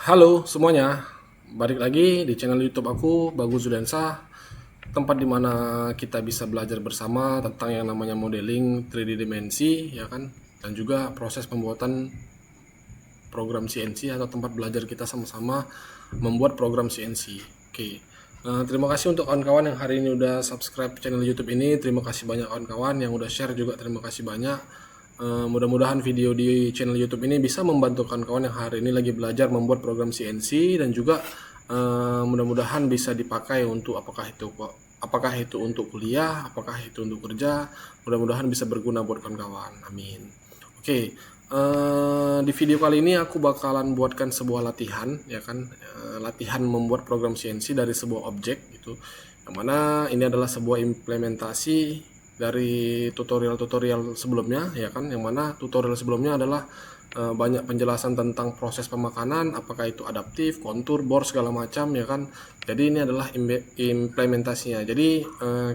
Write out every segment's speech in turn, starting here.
Halo semuanya, balik lagi di channel YouTube aku, Bagus Zudensa, tempat dimana kita bisa belajar bersama tentang yang namanya modeling 3D dimensi, ya kan, dan juga proses pembuatan program CNC atau tempat belajar kita sama-sama membuat program CNC. Oke, terima kasih untuk kawan-kawan yang hari ini udah subscribe channel YouTube ini. Terima kasih banyak kawan-kawan yang udah share juga. Terima kasih banyak. Mudah-mudahan video di channel YouTube ini bisa membantu kawan-kawan yang hari ini lagi belajar membuat program CNC dan juga mudah-mudahan bisa dipakai untuk apakah itu untuk kuliah, apakah itu untuk kerja. Mudah-mudahan bisa berguna buat kawan-kawan. Amin. Oke, di video kali ini aku bakalan buatkan sebuah latihan, ya kan, latihan membuat program CNC dari sebuah objek gitu. Yang mana ini adalah sebuah implementasi dari tutorial-tutorial sebelumnya, ya kan, yang mana tutorial sebelumnya adalah banyak penjelasan tentang proses pemakanan, apakah itu adaptif, kontur, bor, segala macam, ya kan. Jadi ini adalah implementasinya. Jadi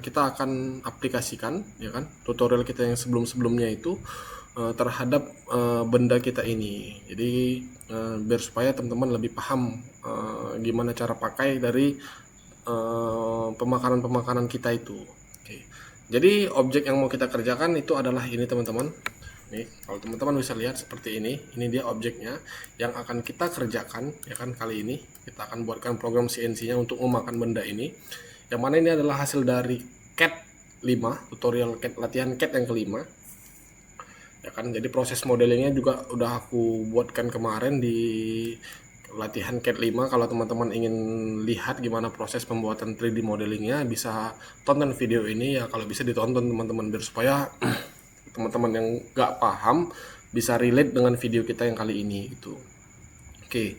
kita akan aplikasikan, ya kan, tutorial kita yang sebelum-sebelumnya itu terhadap benda kita ini. Jadi biar supaya teman-teman lebih paham gimana cara pakai dari pemakanan-pemakanan kita itu. Oke. Jadi objek yang mau kita kerjakan itu adalah ini teman-teman. Nih, kalau teman-teman bisa lihat seperti ini dia objeknya yang akan kita kerjakan, ya kan. Kali ini kita akan buatkan program CNC-nya untuk memakan benda ini. Yang mana ini adalah hasil dari CAD 5, tutorial CAD, latihan CAD yang kelima. Ya kan, jadi proses modelingnya juga udah aku buatkan kemarin di latihan CAD 5. Kalau teman-teman ingin lihat gimana proses pembuatan 3D modelingnya, bisa tonton video ini ya. Kalau bisa ditonton teman-teman, biar supaya teman-teman yang nggak paham bisa relate dengan video kita yang kali ini gitu. Oke,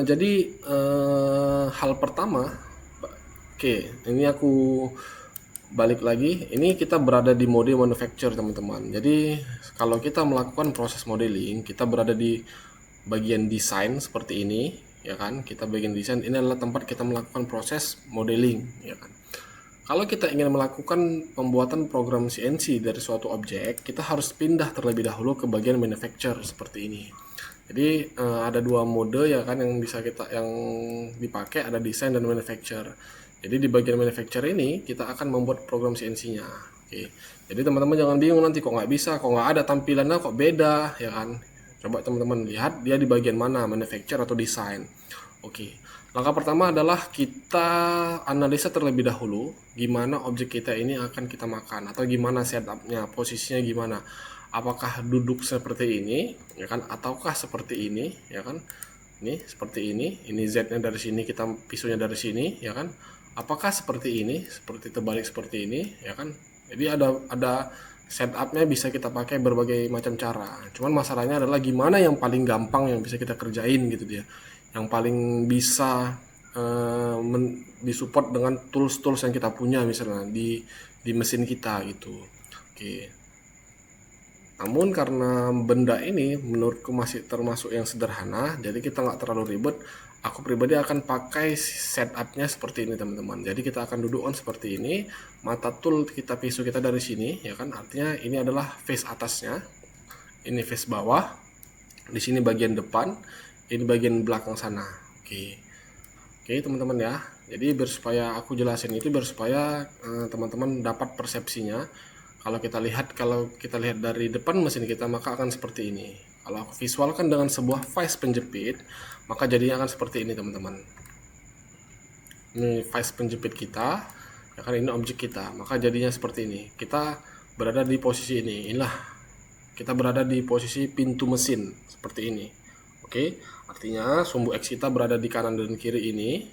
jadi hal pertama, oke, ini aku balik lagi. Ini kita berada di mode manufacture teman-teman. Jadi kalau kita melakukan proses modeling, kita berada di bagian desain seperti ini, ya kan. Kita bagian desain, ini adalah tempat kita melakukan proses modeling, ya kan. Kalau kita ingin melakukan pembuatan program CNC dari suatu objek, kita harus pindah terlebih dahulu ke bagian manufacture seperti ini. Jadi ada dua mode, ya kan, yang bisa yang dipakai, ada desain dan manufacture. Jadi di bagian manufacture ini kita akan membuat program CNC-nya. Oke. Jadi teman-teman jangan bingung nanti kok nggak bisa, kok nggak ada tampilannya, kok beda, ya kan. Coba teman-teman lihat dia di bagian mana, manufacture atau desain. Oke. Langkah pertama adalah kita analisa terlebih dahulu gimana objek kita ini akan kita makan, atau gimana setupnya, posisinya gimana. Apakah duduk seperti ini, ya kan, ataukah seperti ini, ya kan. Ini seperti ini Z-nya dari sini, kita pisunya dari sini, ya kan. Apakah seperti ini, seperti terbalik seperti ini, ya kan. Jadi ada setupnya, bisa kita pakai berbagai macam cara. Cuman masalahnya adalah gimana yang paling gampang yang bisa kita kerjain gitu dia, yang paling bisa disupport dengan tools-tools yang kita punya misalnya di mesin kita gitu. Oke. Namun karena benda ini menurutku masih termasuk yang sederhana, jadi kita nggak terlalu ribet. Aku pribadi akan pakai setupnya seperti ini teman-teman. Jadi kita akan duduk seperti ini, mata tool kita pisu kita dari sini, ya kan. Artinya ini adalah face atasnya, ini face bawah, di sini bagian depan, ini bagian belakang sana. Oke, teman-teman ya. Jadi biar supaya aku jelasin itu, biar supaya teman-teman dapat persepsinya. Kalau kita lihat dari depan mesin kita, maka akan seperti ini. Kalau aku visualkan dengan sebuah vise penjepit, maka jadinya akan seperti ini teman-teman. Ini vise penjepit kita, ya kan, ini objek kita, maka jadinya seperti ini. Kita berada di posisi ini. Inilah kita berada di posisi pintu mesin seperti ini. Oke, artinya sumbu X kita berada di kanan dan kiri ini.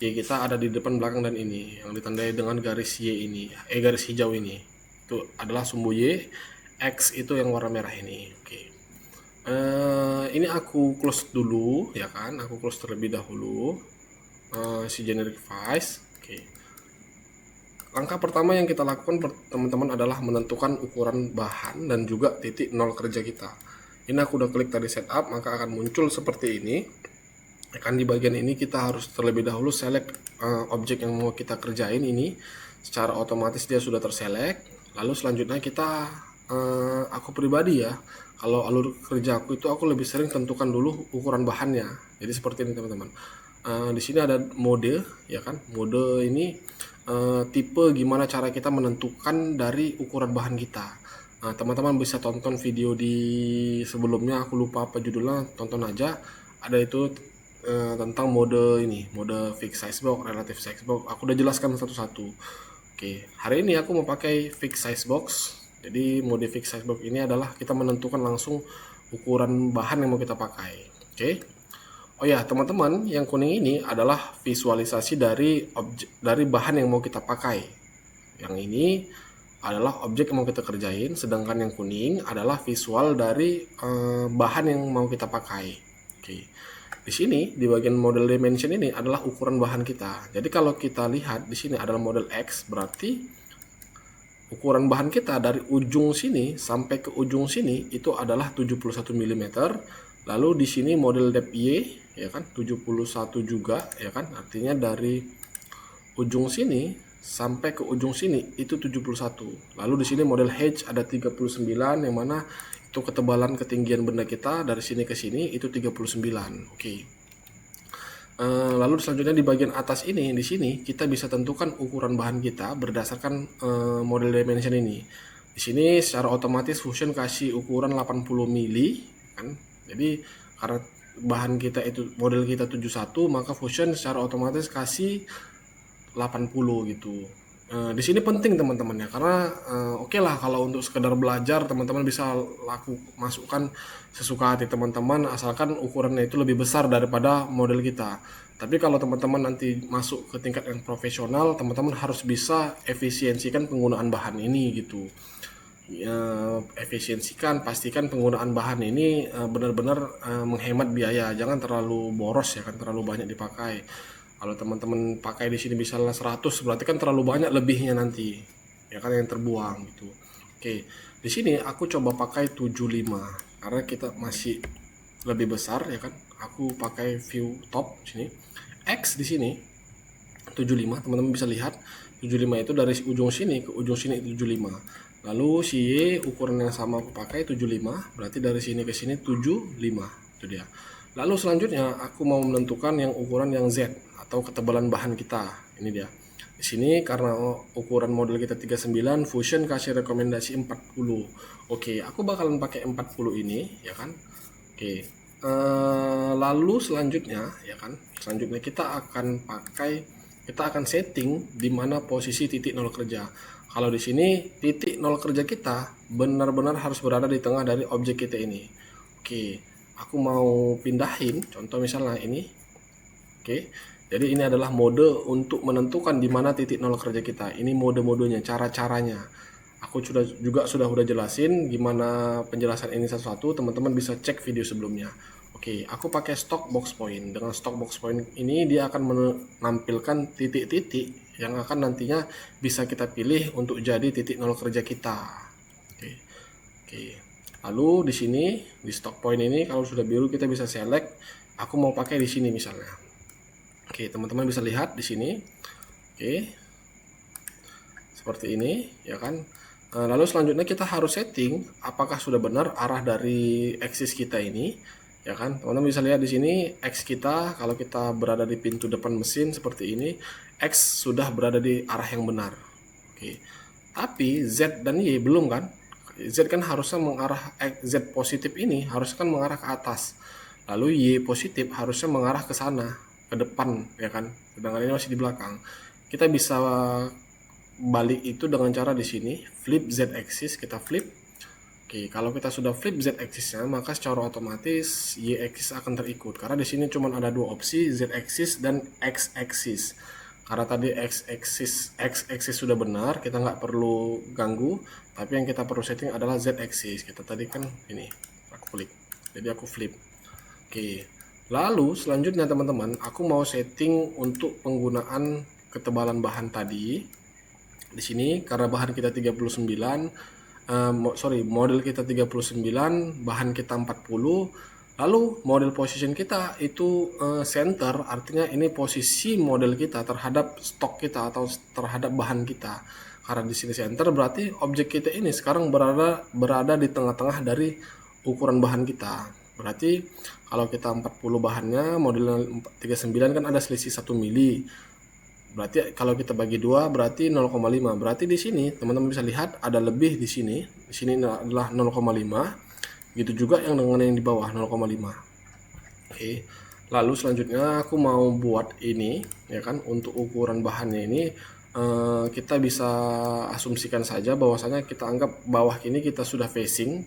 Y kita ada di depan, belakang, dan ini yang ditandai dengan garis Y ini, garis hijau ini. Itu adalah sumbu Y. X itu yang warna merah ini. Oke. Ini aku close dulu, ya kan. Aku close terlebih dahulu si generic vise. Oke. Langkah pertama yang kita lakukan teman-teman adalah menentukan ukuran bahan dan juga titik nol kerja kita. Ini aku udah klik tadi setup, maka akan muncul seperti ini. Akan di bagian ini kita harus terlebih dahulu select objek yang mau kita kerjain ini. Secara otomatis dia sudah terselect. Lalu selanjutnya kita aku pribadi ya, kalau alur kerja aku itu aku lebih sering tentukan dulu ukuran bahannya. Jadi seperti ini teman-teman. Di sini ada mode, ya kan? Mode ini tipe gimana cara kita menentukan dari ukuran bahan kita. Nah, teman-teman bisa tonton video di sebelumnya, aku lupa apa judulnya, tonton aja. Ada itu tentang mode ini, mode fixed size box, relative size box. Aku udah jelaskan satu-satu. Oke, hari ini aku mau pakai fixed size box. Jadi mode fixed size box ini adalah kita menentukan langsung ukuran bahan yang mau kita pakai. Oke. Oh ya, teman-teman, yang kuning ini adalah visualisasi dari bahan yang mau kita pakai. Yang ini adalah objek yang mau kita kerjain, sedangkan yang kuning adalah visual dari bahan yang mau kita pakai. Oke. Di sini di bagian model dimension ini adalah ukuran bahan kita. Jadi kalau kita lihat di sini adalah model X, berarti ukuran bahan kita dari ujung sini sampai ke ujung sini itu adalah 71 mm. Lalu di sini model depth Y, ya kan, 71 juga, ya kan. Artinya dari ujung sini sampai ke ujung sini itu 71. Lalu di sini model H ada 39, yang mana itu ketebalan ketinggian benda kita dari sini ke sini itu 39. Oke. Lalu selanjutnya di bagian atas ini, di sini kita bisa tentukan ukuran bahan kita berdasarkan model dimension ini. Di sini secara otomatis Fusion kasih ukuran 80 mili, kan. Jadi karena bahan kita itu model kita 71, maka Fusion secara otomatis kasih 80 gitu. Di sini penting teman-teman ya, karena oke lah kalau untuk sekedar belajar teman-teman bisa masukkan sesuka hati teman-teman, asalkan ukurannya itu lebih besar daripada model kita. Tapi kalau teman-teman nanti masuk ke tingkat yang profesional, teman-teman harus bisa efisiensikan penggunaan bahan ini gitu. Pastikan penggunaan bahan ini benar-benar menghemat biaya, jangan terlalu boros ya kan, terlalu banyak dipakai. Kalau teman-teman pakai di sini misalnya 100, berarti kan terlalu banyak lebihnya nanti, ya kan, yang terbuang gitu. Oke, di sini aku coba pakai 75 karena kita masih lebih besar, ya kan. Aku pakai view top sini. X di sini 75, teman-teman bisa lihat 75 itu dari ujung sini ke ujung sini 75. Lalu si Y ukuran yang sama aku pakai 75, berarti dari sini ke sini 75. Itu dia. Lalu selanjutnya aku mau menentukan yang ukuran yang Z atau ketebalan bahan kita. Ini dia. Di sini karena ukuran model kita 39, Fusion kasih rekomendasi 40. Oke, aku bakalan pakai 40 ini, ya kan. Oke. Lalu selanjutnya, ya kan. Selanjutnya kita akan setting di mana posisi titik nol kerja. Kalau di sini titik nol kerja kita benar-benar harus berada di tengah dari objek kita ini. Oke, aku mau pindahin, contoh misalnya ini. Oke, jadi ini adalah mode untuk menentukan di mana titik nol kerja kita. Ini mode-modenya, cara-caranya. Aku sudah jelasin gimana penjelasan ini satu-satu. Teman-teman bisa cek video sebelumnya. Oke, aku pakai stock box point. Dengan stock box point ini dia akan menampilkan titik-titik yang akan nantinya bisa kita pilih untuk jadi titik nol kerja kita. Oke. Lalu di sini di stock point ini kalau sudah biru kita bisa select. Aku mau pakai di sini misalnya. Oke, teman-teman bisa lihat di sini. Oke. Seperti ini, ya kan? Lalu selanjutnya kita harus setting apakah sudah benar arah dari axis kita ini, ya kan? Teman-teman bisa lihat di sini X kita, kalau kita berada di pintu depan mesin seperti ini, X sudah berada di arah yang benar. Oke. Tapi Z dan Y belum kan? Z kan harusnya mengarah, Z positif ini harusnya kan mengarah ke atas. Lalu Y positif harusnya mengarah ke sana, ke depan, ya kan? Sedangkan ini masih di belakang. Kita bisa balik itu dengan cara di sini flip Z axis, kita flip. Oke, kalau kita sudah flip Z axisnya, maka secara otomatis Y axis akan terikut, karena di sini cuma ada dua opsi, Z axis dan X axis. Karena tadi X axis sudah benar, kita nggak perlu ganggu, tapi yang kita perlu setting adalah Z axis. Kita tadi kan ini aku klik, jadi aku flip. Oke, lalu selanjutnya teman-teman, aku mau setting untuk penggunaan ketebalan bahan tadi. Di sini karena bahan kita 39, model kita 39, bahan kita 40, lalu model position kita itu center, artinya ini posisi model kita terhadap stok kita atau terhadap bahan kita. Karena di sini center berarti objek kita ini sekarang berada di tengah-tengah dari ukuran bahan kita. Berarti kalau kita 40 bahannya model 39 kan ada selisih 1 mili. Berarti kalau kita bagi 2 berarti 0,5. Berarti di sini teman-teman bisa lihat ada lebih di sini. Di sini adalah 0,5. Gitu juga yang dengan yang di bawah 0,5. Oke. Lalu selanjutnya aku mau buat ini ya kan, untuk ukuran bahannya ini kita bisa asumsikan saja bahwasanya kita anggap bawah ini kita sudah facing,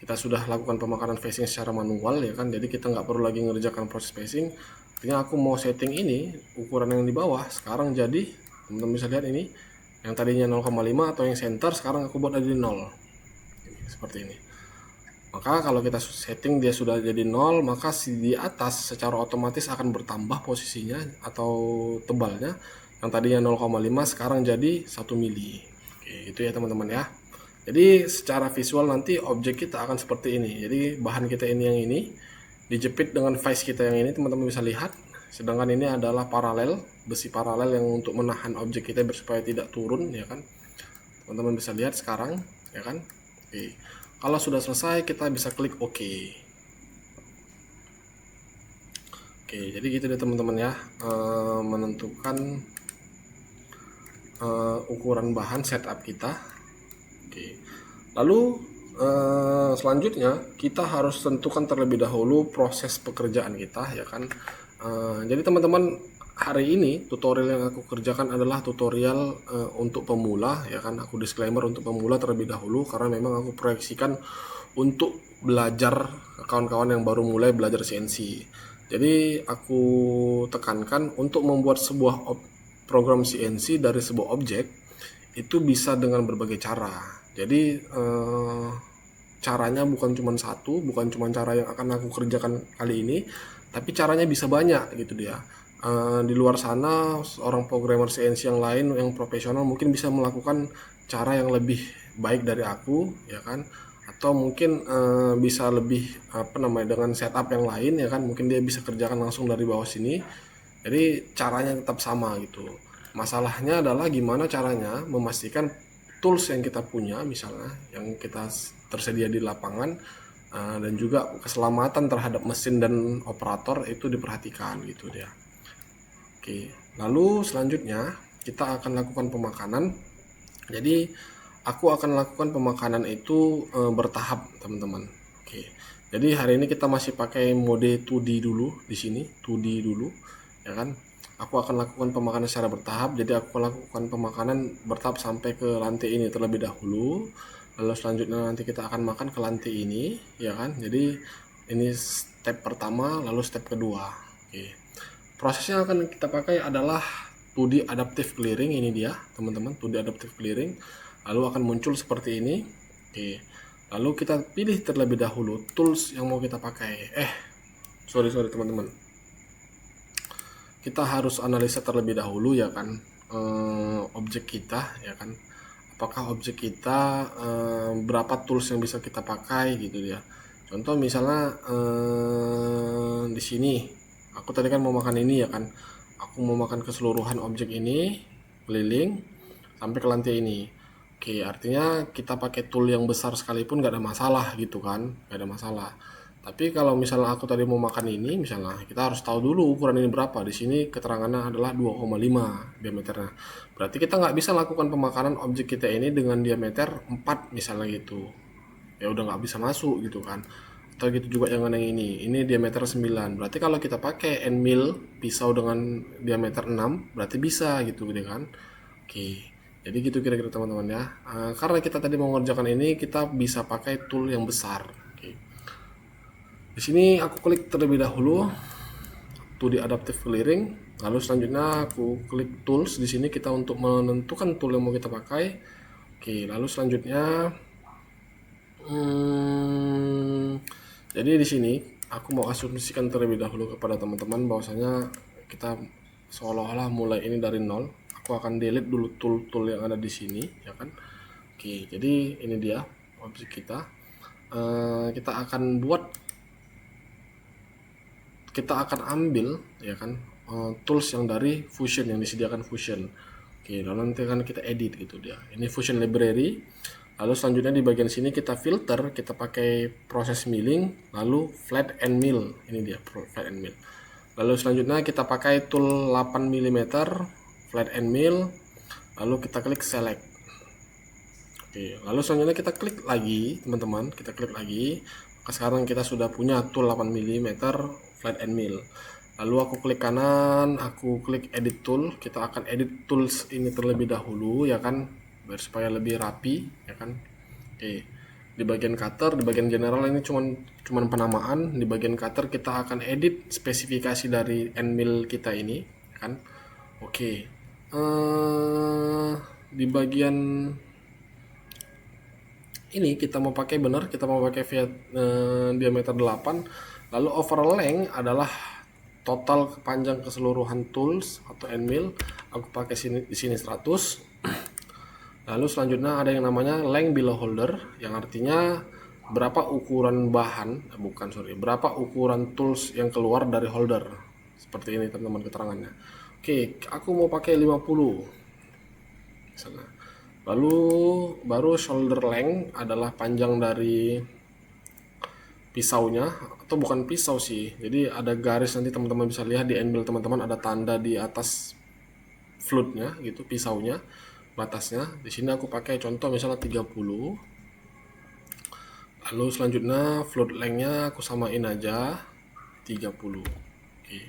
kita sudah lakukan pemakanan facing secara manual ya kan, jadi kita nggak perlu lagi mengerjakan proses facing. Artinya aku mau setting ini ukuran yang di bawah sekarang jadi, teman-teman bisa lihat ini yang tadinya 0,5 atau yang center sekarang aku buat jadi 0 seperti ini. Maka kalau kita setting dia sudah jadi 0, maka di atas secara otomatis akan bertambah posisinya atau tebalnya. Yang tadinya 0,5 sekarang jadi 1 mili. Oke, itu ya teman-teman ya. Jadi secara visual nanti objek kita akan seperti ini. Jadi bahan kita ini yang ini dijepit dengan vise kita yang ini, teman-teman bisa lihat. Sedangkan ini adalah paralel, besi paralel yang untuk menahan objek kita supaya tidak turun ya kan. Teman-teman bisa lihat sekarang ya kan. Oke. Kalau sudah selesai kita bisa klik OK. Oke, jadi gitu deh teman-teman ya, menentukan ukuran bahan setup kita. Oke. Lalu selanjutnya kita harus tentukan terlebih dahulu proses pekerjaan kita ya kan. Jadi teman-teman, hari ini tutorial yang aku kerjakan adalah tutorial untuk pemula ya kan. Aku disclaimer untuk pemula terlebih dahulu karena memang aku proyeksikan untuk belajar kawan-kawan yang baru mulai belajar CNC. Jadi aku tekankan untuk membuat sebuah program CNC dari sebuah objek itu bisa dengan berbagai cara. Jadi caranya bukan cuma satu, bukan cuma cara yang akan aku kerjakan kali ini, tapi caranya bisa banyak gitu dia. Di luar sana orang programmer CNC yang lain yang profesional mungkin bisa melakukan cara yang lebih baik dari aku ya kan, atau mungkin bisa lebih dengan setup yang lain ya kan, mungkin dia bisa kerjakan langsung dari bawah sini. Jadi caranya tetap sama gitu. Masalahnya adalah gimana caranya memastikan tools yang kita punya misalnya yang kita tersedia di lapangan dan juga keselamatan terhadap mesin dan operator itu diperhatikan gitu dia. Oke, lalu selanjutnya kita akan lakukan pemakanan. Jadi aku akan lakukan pemakanan itu bertahap teman-teman. Oke, jadi hari ini kita masih pakai mode 2D dulu di sini, 2D dulu ya kan. Aku akan lakukan pemakanan secara bertahap. Jadi aku lakukan pemakanan bertahap sampai ke lantai ini terlebih dahulu. Lalu selanjutnya nanti kita akan makan ke lantai ini ya kan. Jadi ini step pertama, lalu step kedua. Oke. Prosesnya akan kita pakai adalah 2D adaptive clearing. Ini dia teman-teman, 2D adaptive clearing. Lalu akan muncul seperti ini. Oke. Lalu kita pilih terlebih dahulu tools yang mau kita pakai. Sorry teman-teman. Kita harus analisa terlebih dahulu ya kan, objek kita ya kan. Apakah objek kita berapa tools yang bisa kita pakai gitu ya. Contoh misalnya di sini aku tadi kan mau makan ini ya kan. Aku mau makan keseluruhan objek ini keliling sampai ke lantai ini. Oke, artinya kita pakai tool yang besar sekalipun gak ada masalah gitu kan, gak ada masalah. Tapi kalau misalnya aku tadi mau makan ini, misalnya kita harus tahu dulu ukuran ini berapa. Di sini keterangannya adalah 2,5 diameternya. Berarti kita nggak bisa lakukan pemakanan objek kita ini dengan diameter 4 misalnya gitu. Ya udah nggak bisa masuk gitu kan. Atau gitu juga yang ini. Ini diameter 9. Berarti kalau kita pakai end mill pisau dengan diameter 6, berarti bisa gitu kan. Oke. Jadi gitu kira-kira teman-teman ya. Karena kita tadi mau mengerjakan ini, kita bisa pakai tool yang besar. Oke. Di sini aku klik terlebih dahulu 2D adaptive clearing, lalu selanjutnya aku klik tools. Di sini kita untuk menentukan tool yang mau kita pakai. Oke, lalu selanjutnya jadi di sini aku mau asumsikan terlebih dahulu kepada teman-teman bahwasanya kita seolah-olah mulai ini dari nol. Aku akan delete dulu tool-tool yang ada di sini ya kan. Oke, jadi ini dia objek kita. Kita akan ambil ya kan tools yang dari Fusion, yang disediakan Fusion. Oke, lalu nanti kan kita edit gitu dia. Ini Fusion Library. Lalu selanjutnya di bagian sini kita filter, kita pakai proses milling, lalu flat and mill. Ini dia flat and mill. Lalu selanjutnya kita pakai tool 8 mm flat and mill, lalu kita klik select. Oke, lalu selanjutnya kita klik lagi, teman-teman, kita klik lagi. Maka sekarang kita sudah punya tool 8 mm flat and mill. Lalu aku klik kanan, aku klik edit tool. Kita akan edit tools ini terlebih dahulu, ya kan, biar supaya lebih rapi, ya kan. Oke, di bagian cutter, di bagian general ini cuman penamaan. Di bagian cutter kita akan edit spesifikasi dari end mill kita ini, ya kan. Oke, di bagian ini kita mau pakai diameter 8, lalu overall length adalah total panjang keseluruhan tools atau end mill. Aku pakai di sini 100. Lalu selanjutnya ada yang namanya length below holder, yang artinya berapa ukuran berapa ukuran tools yang keluar dari holder. Seperti ini teman-teman keterangannya. Oke, aku mau pakai 50 misalnya. Lalu baru shoulder length adalah panjang dari pisaunya, atau bukan pisau sih, jadi ada garis, nanti teman-teman bisa lihat di end mill teman-teman ada tanda di atas flutnya gitu, pisaunya batasnya. Di sini aku pakai contoh misalnya 30. Lalu selanjutnya float length-nya aku samain aja 30. Oke.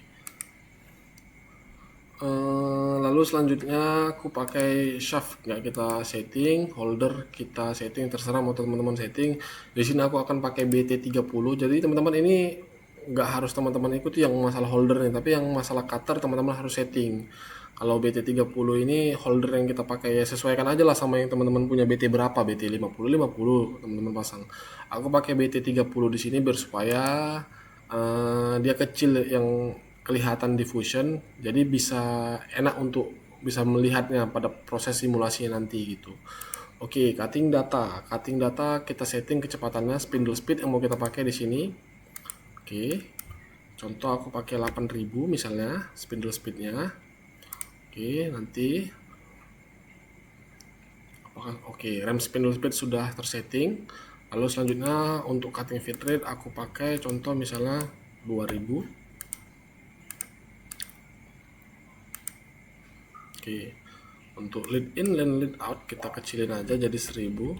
Lalu selanjutnya aku pakai shaft, nggak kita setting, holder kita setting, terserah mau teman-teman setting. Di sini aku akan pakai BT30. Jadi teman-teman ini nggak harus teman-teman ikuti yang masalah holder nih, tapi yang masalah cutter teman-teman harus setting. Kalau BT30 ini holder yang kita pakai ya sesuaikan aja lah sama yang teman-teman punya. BT berapa, BT50 50 teman-teman pasang. Aku pakai BT30 di sini biar supaya dia kecil, yang kelihatan diffusion, jadi bisa enak untuk bisa melihatnya pada proses simulasi nanti gitu. Oke, cutting data kita setting kecepatannya, spindle speed yang mau kita pakai di sini. Oke, contoh aku pakai 8000 misalnya spindle speednya. Oke, nanti oke, rem spindle speed sudah tersetting. Lalu selanjutnya untuk cutting feed rate aku pakai contoh misalnya 2000. Oke, untuk lead in dan lead out kita kecilin aja jadi 1000.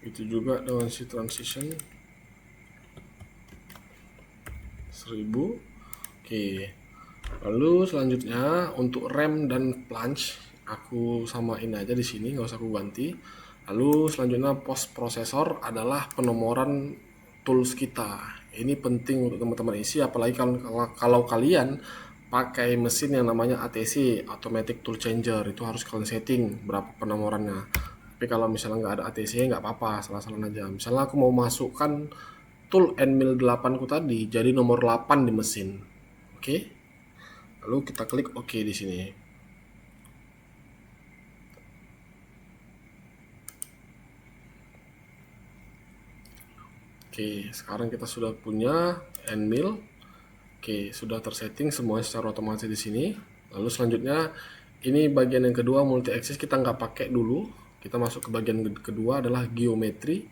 Itu juga dengan si transition 1000. Oke, lalu selanjutnya untuk rem dan plunge aku samain aja di sini, nggak usah aku ganti. Lalu selanjutnya post processor adalah penomoran tools kita. Ini penting untuk teman-teman isi, apalagi kalau kalian pakai mesin yang namanya ATC, Automatic Tool Changer, itu harus kalian setting berapa penomorannya. Tapi kalau misalnya nggak ada ATC nggak apa-apa, salah-salah aja. Misalnya aku mau masukkan tool end mill 8 ku tadi jadi nomor 8 di mesin. Oke. Lalu kita klik OK di sini. Oke, sekarang kita sudah punya end mill. Oke, sudah tersetting semuanya secara otomatis di sini. Lalu selanjutnya ini bagian yang kedua, multi axis, kita nggak pakai dulu. Kita masuk ke bagian kedua adalah geometri.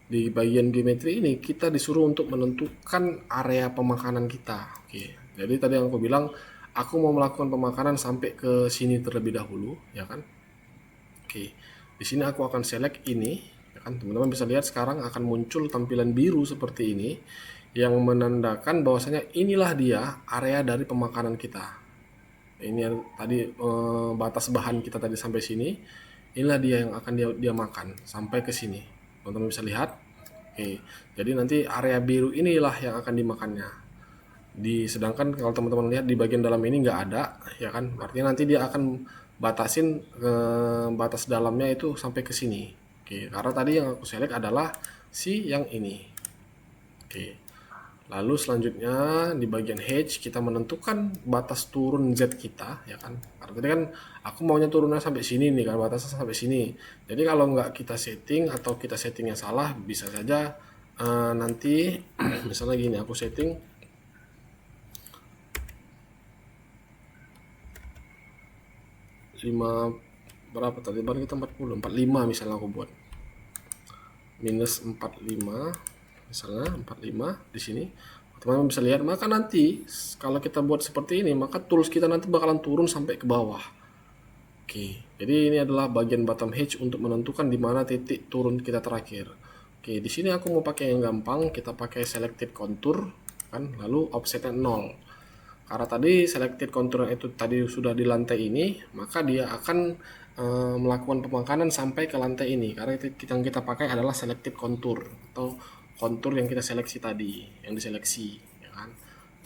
Di bagian geometri ini kita disuruh untuk menentukan area pemakanan kita. Oke, jadi tadi yang aku bilang, aku mau melakukan pemakanan sampai ke sini terlebih dahulu, ya kan? Oke, di sini aku akan select ini, ya kan? Teman-teman bisa lihat sekarang akan muncul tampilan biru seperti ini, yang menandakan bahwasanya inilah dia area dari pemakanan kita. Ini yang tadi batas bahan kita tadi sampai sini. Inilah dia yang akan dia makan sampai ke sini. Teman-teman bisa lihat. Oke, jadi nanti area biru inilah yang akan dimakannya. Sedangkan kalau teman-teman lihat di bagian dalam ini nggak ada, ya kan? Artinya nanti dia akan batasin batas dalamnya itu sampai ke sini. Oke, karena tadi yang aku select adalah si yang ini. Oke. Lalu selanjutnya di bagian hedge kita menentukan batas turun Z kita, ya kan. Karena tadi kan aku maunya turunnya sampai sini nih kan, batasnya sampai sini. Jadi kalau nggak kita setting atau kita settingnya salah, bisa saja nanti misalnya gini, aku setting 5 berapa tadi, baru kita 40, 45 misalnya aku buat minus 45 misalnya 45 di sini, teman-teman bisa lihat. Maka nanti kalau kita buat seperti ini, maka tools kita nanti bakalan turun sampai ke bawah. Oke, jadi ini adalah bagian bottom hedge untuk menentukan di mana titik turun kita terakhir. Oke, di sini aku mau pakai yang gampang, kita pakai selected contour kan, lalu offsetnya 0. Karena tadi selected contour itu tadi sudah di lantai ini, maka dia akan melakukan pemakanan sampai ke lantai ini. Karena yang kita pakai adalah selected contour atau kontur yang kita seleksi tadi, yang diseleksi, ya kan.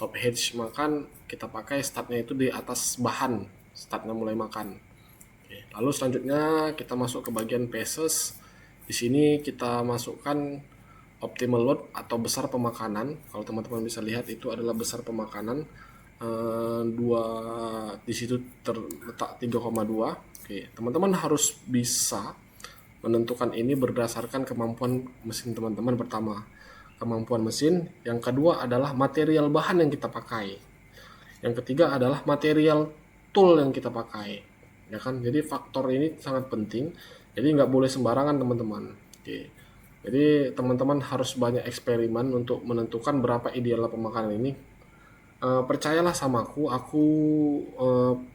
Top hedge makan kita pakai startnya itu di atas bahan, startnya mulai makan. Oke, lalu selanjutnya kita masuk ke bagian phases. Di sini kita masukkan optimal load atau besar pemakanan. Kalau teman-teman bisa lihat itu adalah besar pemakanan. Dua di situ terletak 3,2. Oke, teman-teman harus bisa menentukan ini berdasarkan kemampuan mesin teman-teman. Pertama, kemampuan mesin. Yang kedua adalah material bahan yang kita pakai. Yang ketiga adalah material tool yang kita pakai, ya kan. Jadi faktor ini sangat penting. Jadi nggak boleh sembarangan teman-teman. Oke. Jadi teman-teman harus banyak eksperimen untuk menentukan berapa ideal pemakanan ini. Percayalah sama aku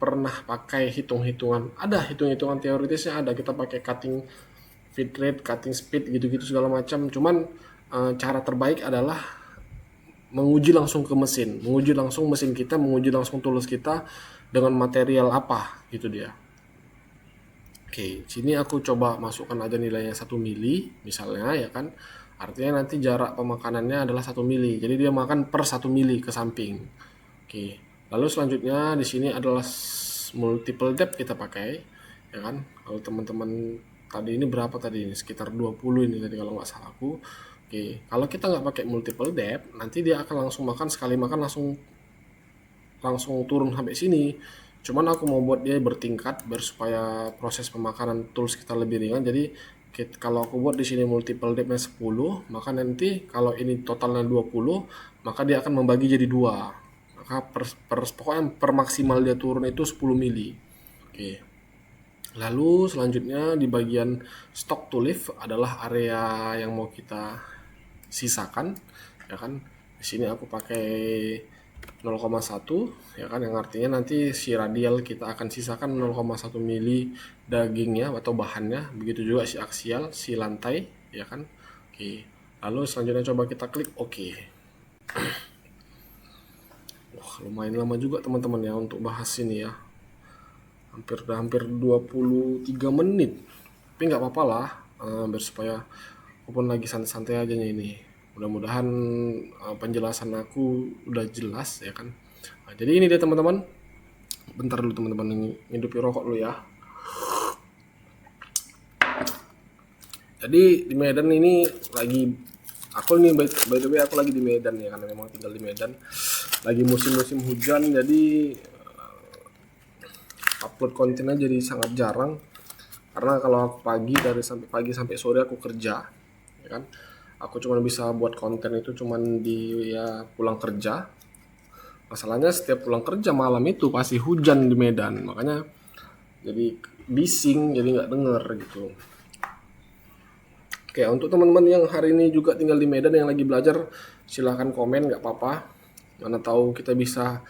pernah pakai hitung-hitungan. Ada hitung-hitungan teoritisnya, ada kita pakai cutting feed rate, cutting speed, gitu-gitu segala macam. Cuman cara terbaik adalah menguji langsung ke mesin, menguji langsung mesin kita, menguji langsung tools kita dengan material apa, gitu dia. Oke, sini aku coba masukkan aja nilainya 1 mili misalnya, ya kan. Artinya nanti jarak pemakanannya adalah 1 mili. Jadi dia makan per 1 mili ke samping. Oke. Lalu selanjutnya di sini adalah multiple depth kita pakai, ya kan. Kalau teman-teman tadi ini berapa tadi ini? Sekitar 20 ini tadi kalau nggak salah aku. Oke, kalau kita nggak pakai multiple depth, nanti dia akan langsung makan, sekali makan langsung turun sampai sini. Cuman aku mau buat dia bertingkat biar supaya proses pemakanan tools kita lebih ringan. Jadi kalau aku buat di sini multiple depth-nya 10, maka nanti kalau ini totalnya 20, maka dia akan membagi jadi 2. Maka pokoknya per maksimal dia turun itu 10 mili. Oke. Lalu selanjutnya di bagian stock to lift adalah area yang mau kita sisakan, ya kan. Di sini aku pakai 0,1, ya kan, yang artinya nanti si radial kita akan sisakan 0,1 mili dagingnya atau bahannya, begitu juga si aksial, si lantai, ya kan. Oke, lalu selanjutnya coba kita klik OK. Wah, lumayan lama juga teman-teman ya untuk bahas ini ya, hampir 23 menit, tapi nggak apa-apa lah, biar supaya walaupun lagi santai-santai aja ini. Mudah-mudahan penjelasan aku udah jelas, ya kan. Nah, jadi ini dia teman-teman. Bentar dulu teman-teman, ngidupi rokok dulu ya. Jadi di Medan ini lagi, aku nih by the way aku lagi di Medan ya, karena memang tinggal di Medan. Lagi musim-musim hujan, jadi upload kontennya jadi sangat jarang. Karena kalau aku pagi sampai sore aku kerja, ya kan. Aku cuma bisa buat konten itu cuman di ya pulang kerja. Masalahnya setiap pulang kerja malam itu pasti hujan di Medan, makanya jadi bising, jadi nggak denger gitu. Oke, untuk teman-teman yang hari ini juga tinggal di Medan yang lagi belajar, silahkan komen, nggak apa-apa. Mana tahu kita bisa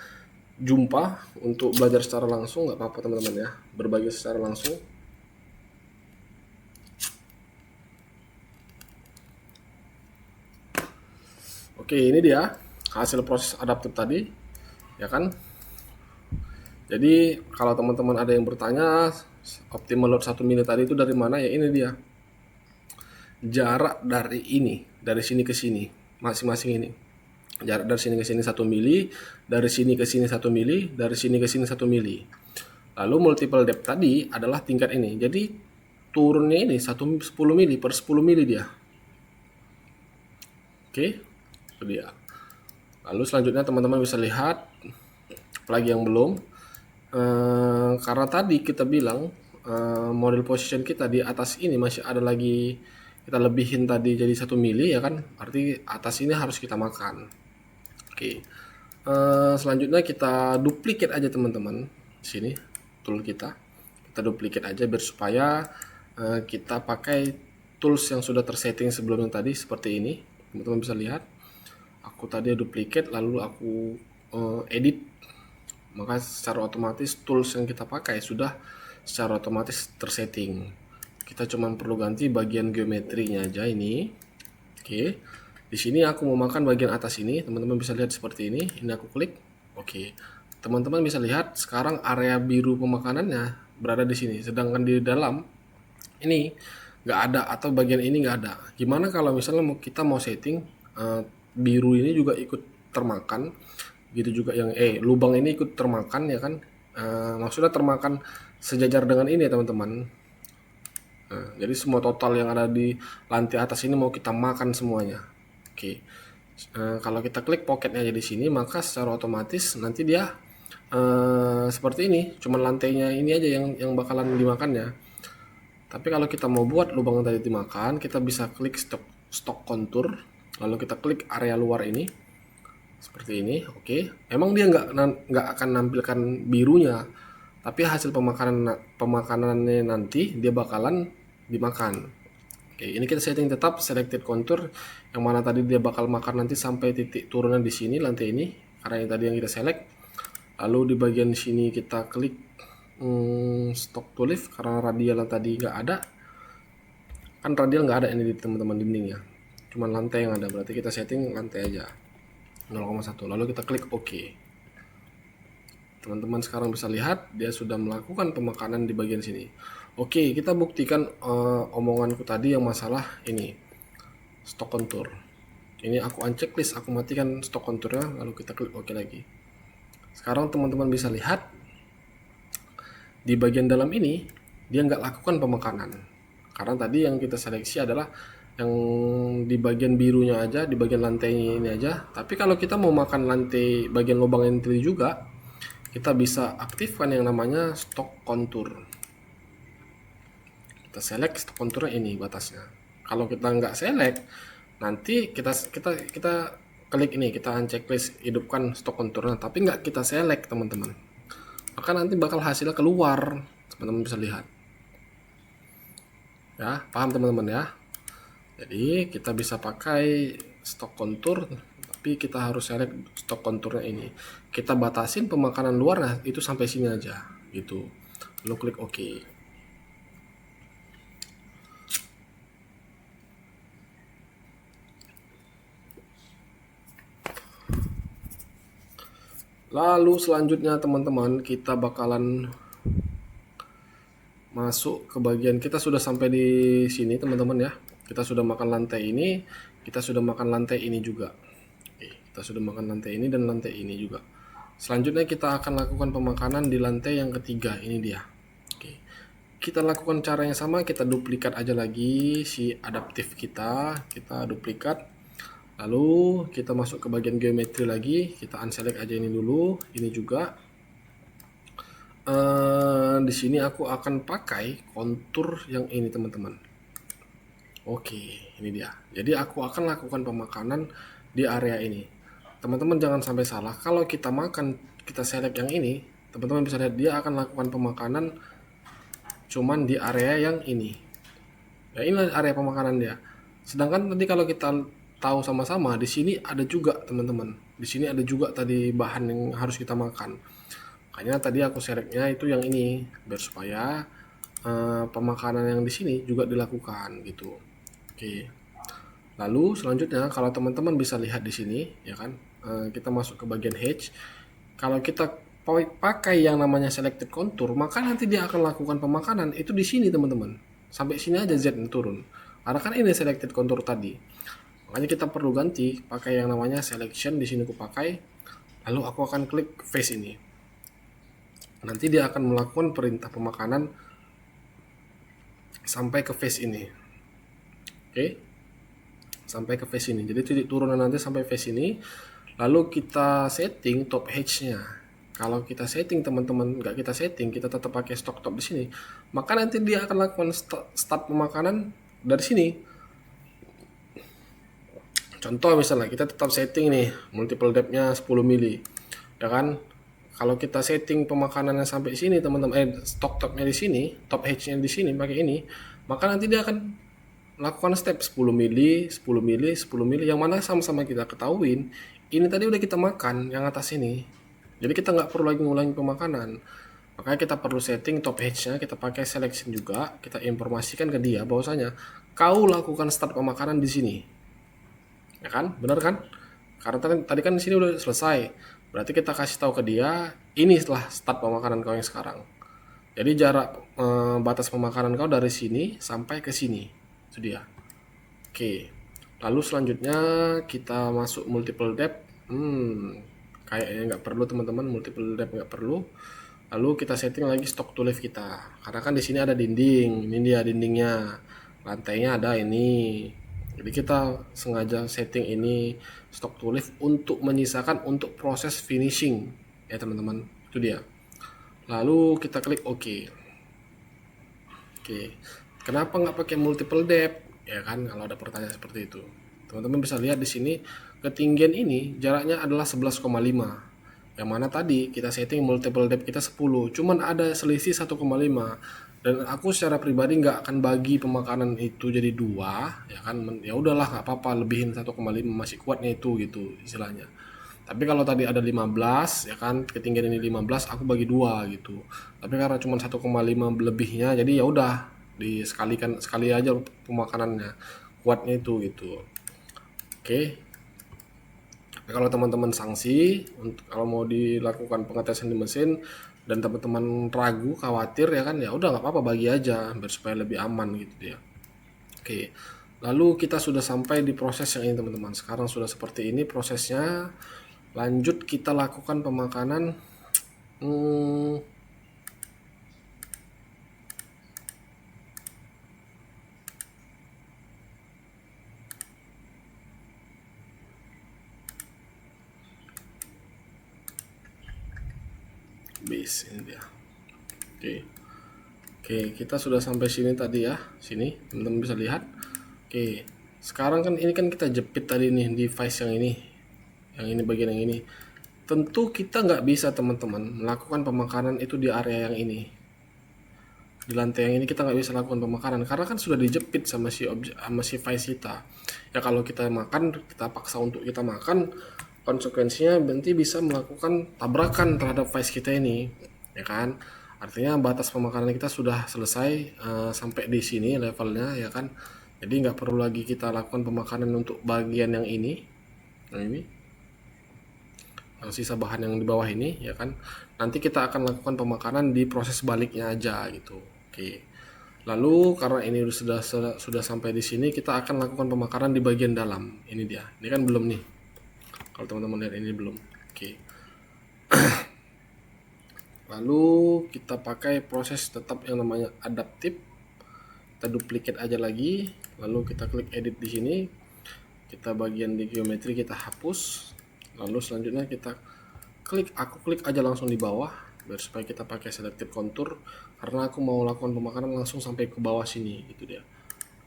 jumpa untuk belajar secara langsung, nggak apa-apa teman-teman ya, berbagi secara langsung. Oke, ini dia hasil proses adaptif tadi, ya kan. Jadi kalau teman-teman ada yang bertanya optimal load 1 mili tadi itu dari mana, ya ini dia jarak dari sini ke sini masing-masing ini. Jarak dari sini ke sini 1 mili, dari sini ke sini 1 mili, dari sini ke sini 1 mili. Lalu multiple depth tadi adalah tingkat ini. Jadi turunnya ini 10 mili per 10 mili dia. Oke, itu dia. Lalu selanjutnya teman-teman bisa lihat, apalagi yang belum, karena tadi kita bilang model position kita di atas ini masih ada lagi, kita lebihin tadi jadi 1 mili ya kan, arti atas ini harus kita makan. Oke, selanjutnya kita duplicate aja teman-teman. Sini tool kita duplicate aja biar supaya kita pakai tools yang sudah tersetting sebelumnya tadi seperti ini. Teman-teman bisa lihat, aku tadi duplicate lalu aku edit, maka secara otomatis tools yang kita pakai sudah secara otomatis tersetting. Kita cuma perlu ganti bagian geometrinya aja ini. Oke, di sini aku mau makan bagian atas ini, teman-teman bisa lihat seperti ini. Ini aku klik. Oke, teman-teman bisa lihat sekarang area biru pemakanannya berada di sini, sedangkan di dalam ini nggak ada, atau bagian ini nggak ada. Gimana kalau misalnya kita mau setting biru ini juga ikut termakan, gitu juga yang lubang ini ikut termakan ya kan, maksudnya termakan sejajar dengan ini ya teman-teman. Jadi semua total yang ada di lantai atas ini mau kita makan semuanya. Oke, kalau kita klik pocketnya aja di sini, maka secara otomatis nanti dia seperti ini, cuman lantainya ini aja yang bakalan dimakannya. Tapi kalau kita mau buat lubang yang tadi dimakan, kita bisa klik stock contour, lalu kita klik area luar ini seperti ini. Oke, emang dia nggak akan nampilkan birunya, tapi hasil pemakanannya nanti dia bakalan dimakan. Oke, ini kita setting tetap selected contour, yang mana tadi dia bakal makan nanti sampai titik turunnya di sini lantai ini, karena yang tadi yang kita select. Lalu di bagian sini kita klik stock to lift, karena radial yang tadi nggak ada, kan radial nggak ada ini di teman-teman dinding ya, cuman lantai yang ada, berarti kita setting lantai aja 0,1, lalu kita klik OK. Teman-teman sekarang bisa lihat dia sudah melakukan pemakanan di bagian sini. Oke, kita buktikan omonganku tadi yang masalah ini stock contour. Ini aku unchecklist, aku matikan stock contournya, lalu kita klik OK lagi. Sekarang teman-teman bisa lihat di bagian dalam ini dia nggak lakukan pemakanan, karena tadi yang kita seleksi adalah yang di bagian birunya aja, di bagian lantainya ini aja. Tapi kalau kita mau makan lantai bagian lubang yang tadi juga, kita bisa aktifkan yang namanya stock contour. Kita select stock contournya ini batasnya. Kalau kita nggak select, nanti kita klik ini, kita unchecklist, hidupkan stock contournya, tapi nggak kita select teman-teman, maka nanti bakal hasilnya keluar. Teman-teman bisa lihat ya, paham teman-teman ya. Jadi kita bisa pakai stock contour, tapi kita harus select stock contournya ini. Kita batasin pemakanan luarnya itu sampai sini aja gitu. Lalu klik OK. Lalu selanjutnya teman-teman, kita bakalan masuk ke bagian, kita sudah sampai di sini teman-teman ya. Kita sudah makan lantai ini, kita sudah makan lantai ini juga. Oke, kita sudah makan lantai ini dan lantai ini juga. Selanjutnya kita akan lakukan pemakanan di lantai yang ketiga, ini dia. Oke, kita lakukan cara yang sama, kita duplikat aja lagi si adaptif kita duplikat. Lalu kita masuk ke bagian geometri lagi, kita unselect aja ini dulu, ini juga. Di sini aku akan pakai kontur yang ini teman-teman. Oke, ini dia. Jadi aku akan lakukan pemakanan di area ini. Teman-teman jangan sampai salah, kalau kita makan, kita select yang ini, teman-teman bisa lihat dia akan lakukan pemakanan cuman di area yang ini. Ya, ini area pemakanan dia. Sedangkan tadi kalau kita tahu sama-sama, di sini ada juga teman-teman. Di sini ada juga tadi bahan yang harus kita makan. Makanya tadi aku selectnya itu yang ini, biar supaya pemakanan yang di sini juga dilakukan gitu. Oke. Lalu selanjutnya kalau teman-teman bisa lihat di sini ya kan, kita masuk ke bagian hedge. Kalau kita pakai yang namanya selected contour, maka nanti dia akan lakukan pemakanan itu di sini teman-teman. Sampai sini aja Z turun. Karena kan ini selected contour tadi. Makanya kita perlu ganti pakai yang namanya selection, di sini aku pakai. Lalu aku akan klik face ini. Nanti dia akan melakukan perintah pemakanan sampai ke face ini. Oke. Sampai ke face ini. Jadi titik turunnya nanti sampai face ini. Lalu kita setting top hedge-nya. Kalau kita setting teman-teman, nggak kita setting, kita tetap pakai stock top di sini, maka nanti dia akan lakukan start pemakanan dari sini. Contoh misalnya kita tetap setting nih multiple depth-nya 10 mili, ya kan? Kalau kita setting pemakanannya sampai sini teman-teman, stock top-nya di sini, top hedge-nya di sini pakai ini, maka nanti dia akan lakukan step 10 mili, 10 mili, 10 mili, yang mana sama-sama kita ketahuin ini tadi udah kita makan yang atas ini. Jadi kita nggak perlu lagi ngulangi pemakanan. Makanya kita perlu setting top hedge-nya, kita pakai selection juga, kita informasikan ke dia bahwasanya kau lakukan start pemakanan di sini. Ya kan? Benar kan? Karena tadi kan di sini udah selesai. Berarti kita kasih tahu ke dia, ini setelah start pemakanan kau yang sekarang. Jadi jarak batas pemakanan kau dari sini sampai ke sini. Itu dia. Oke. Lalu selanjutnya kita masuk multiple depth. Kayaknya nggak perlu teman-teman, multiple depth nggak perlu. Lalu kita setting lagi stock to lift kita. Karena kan di sini ada dinding. Ini dia dindingnya. Lantainya ada ini. Jadi kita sengaja setting ini stock to lift untuk menyisakan untuk proses finishing ya teman-teman. Itu dia. Lalu kita klik OK. Oke. Kenapa nggak pakai multiple depth? Ya kan kalau ada pertanyaan seperti itu. Teman-teman bisa lihat di sini ketinggian ini jaraknya adalah 11,5. Yang mana tadi kita setting multiple depth kita 10. Cuman ada selisih 1,5. Dan aku secara pribadi nggak akan bagi pemakanan itu jadi dua, ya kan? Ya udahlah nggak apa-apa, lebihin 1,5 masih kuatnya itu gitu istilahnya. Tapi kalau tadi ada 15 ya kan, ketinggian ini 15, aku bagi dua gitu. Tapi karena cuma 1,5 lebihnya, jadi ya udah disekalikan sekali aja pemakanannya kuatnya itu gitu. Oke. Tapi kalau teman-teman sanksi untuk kalau mau dilakukan pengetesan di mesin dan teman-teman ragu khawatir ya kan, ya udah nggak apa-apa, bagi aja biar supaya lebih aman gitu ya. Oke, lalu kita sudah sampai di proses yang ini teman-teman. Sekarang sudah seperti ini prosesnya. Lanjut kita lakukan pemakanan. Base ini dia. Oke, kita sudah sampai sini tadi ya. Sini teman-teman bisa lihat. Oke, sekarang kan ini kan kita jepit tadi nih device yang ini, bagian yang ini. Tentu kita nggak bisa teman-teman melakukan pemakanan itu di area yang ini, di lantai yang ini kita nggak bisa lakukan pemakanan karena kan sudah dijepit sama si objek, sama si vice kita. Ya kalau kita makan, kita paksa untuk kita makan, konsekuensinya nanti bisa melakukan tabrakan terhadap vice kita ini, ya kan? Artinya batas pemakanan kita sudah selesai sampai di sini levelnya, ya kan? Jadi nggak perlu lagi kita lakukan pemakanan untuk bagian yang ini, yang sisa bahan yang di bawah ini, ya kan? Nanti kita akan lakukan pemakanan di proses baliknya aja gitu. Oke. Lalu karena ini sudah sampai di sini, kita akan lakukan pemakaran di bagian dalam. Ini dia. Ini kan belum nih. Kalau teman-teman lihat ini belum. Oke. Lalu kita pakai proses tetap yang namanya adaptif. Kita duplicate aja lagi. Lalu kita klik edit di sini. Kita bagian di geometri kita hapus. Lalu selanjutnya kita aku klik aja langsung di bawah biar supaya kita pakai selective contour karena aku mau lakukan pemakanan langsung sampai ke bawah sini gitu dia.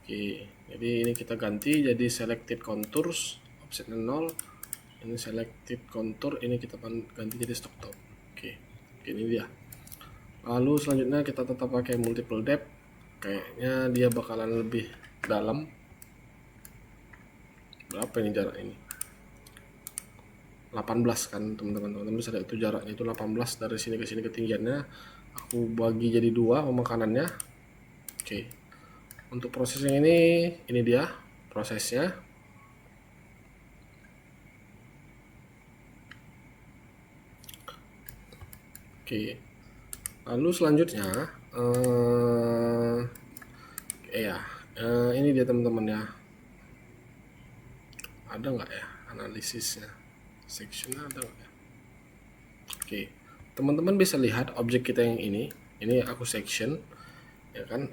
Oke, jadi ini kita ganti jadi selected contours, offsetnya 0. Ini selected contour, ini kita ganti jadi stock top. Oke, ini dia. Lalu selanjutnya kita tetap pakai multiple depth. Kayaknya dia bakalan lebih dalam. Berapa ini jarak ini? 18 kan teman-teman bisa lihat itu jaraknya itu 18 dari sini ke sini ketinggiannya. Aku bagi jadi dua pemakanannya. Oke, untuk prosesnya ini dia prosesnya. Oke, lalu selanjutnya ini dia teman-teman ya, ada nggak ya analisisnya, sectionnya ada nggak ya? Oke, teman-teman bisa lihat objek kita yang ini aku section, ya kan?